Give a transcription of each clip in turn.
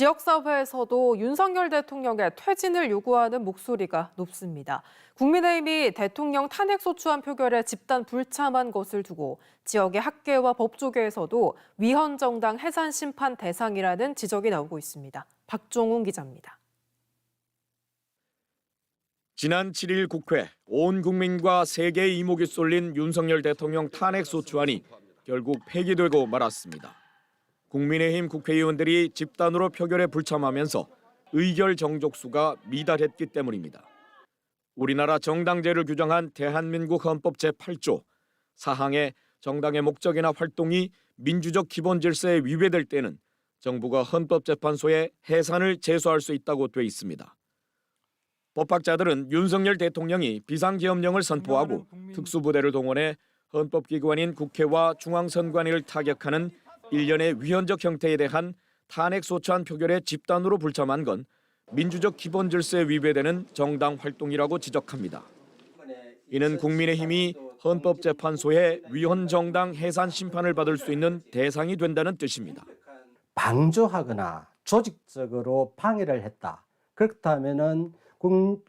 지역사회에서도 윤석열 대통령의 퇴진을 요구하는 목소리가 높습니다. 국민의힘이 대통령 탄핵소추안 표결에 집단 불참한 것을 두고 지역의 학계와 법조계에서도 위헌정당 해산 심판 대상이라는 지적이 나오고 있습니다. 박종훈 기자입니다. 지난 7일 국회, 온 국민과 세계의 이목이 쏠린 윤석열 대통령 탄핵소추안이 결국 폐기되고 말았습니다. 국민의힘 국회의원들이 집단으로 표결에 불참하면서 의결 정족수가 미달했기 때문입니다. 우리나라 정당제를 규정한 대한민국 헌법 제8조 사항에 정당의 목적이나 활동이 민주적 기본 질서에 위배될 때는 정부가 헌법재판소에 해산을 제소할 수 있다고 돼 있습니다. 법학자들은 윤석열 대통령이 비상계엄령을 선포하고 특수부대를 동원해 헌법기관인 국회와 중앙선관위를 타격하는 일련의 위헌적 형태에 대한 탄핵소추안 표결에 집단으로 불참한 건 민주적 기본 질서에 위배되는 정당 활동이라고 지적합니다. 이는 국민의힘이 헌법재판소의 위헌정당 해산 심판을 받을 수 있는 대상이 된다는 뜻입니다. 방조하거나 조직적으로 방해를 했다. 그렇다면은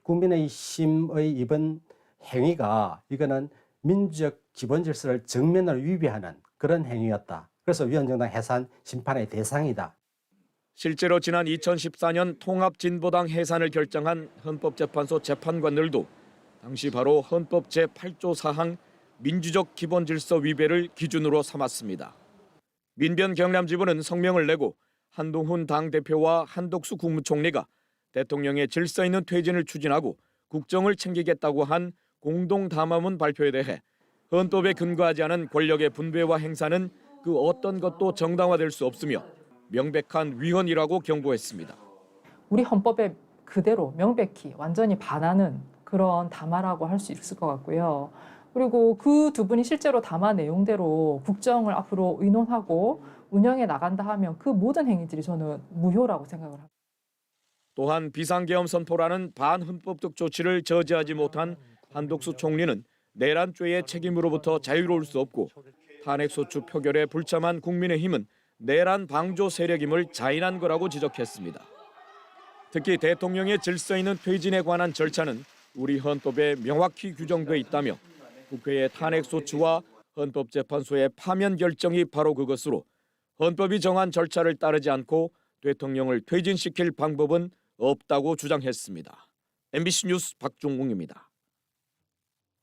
국민의힘의 이번 행위가 이거는 민주적 기본 질서를 정면으로 위배하는 그런 행위였다. 그래서 위헌정당 해산 심판의 대상이다. 실제로 지난 2014년 통합진보당 해산을 결정한 헌법재판소 재판관들도 당시 바로 헌법 제8조 사항 민주적 기본 질서 위배를 기준으로 삼았습니다. 민변 경남지부는 성명을 내고 한동훈 당대표와 한덕수 국무총리가 대통령의 질서 있는 퇴진을 추진하고 국정을 챙기겠다고 한 공동 담화문 발표에 대해 헌법에 근거하지 않은 권력의 분배와 행사는 그 어떤 것도 정당화될 수 없으며 명백한 위헌이라고 경고했습니다. 우리 헌법에 그대로 명백히 완전히 반하는 그런 담화라고 할 수 있을 것 같고요. 그리고 그 두 분이 실제로 담화 내용대로 국정을 앞으로 의논하고 운영해 나간다 하면 그 모든 행위들이 저는 무효라고 생각을 합니다. 또한 비상계엄 선포라는 반헌법적 조치를 저지하지 못한 한덕수 총리는 내란죄의 책임으로부터 자유로울 수 없고 탄핵소추 표결에 불참한 국민의힘은 내란 방조 세력임을 자인한 거라고 지적했습니다. 특히 대통령의 질서 있는 퇴진에 관한 절차는 우리 헌법에 명확히 규정돼 있다며 국회의 탄핵소추와 헌법재판소의 파면 결정이 바로 그것으로 헌법이 정한 절차를 따르지 않고 대통령을 퇴진시킬 방법은 없다고 주장했습니다. MBC 뉴스 박종웅입니다.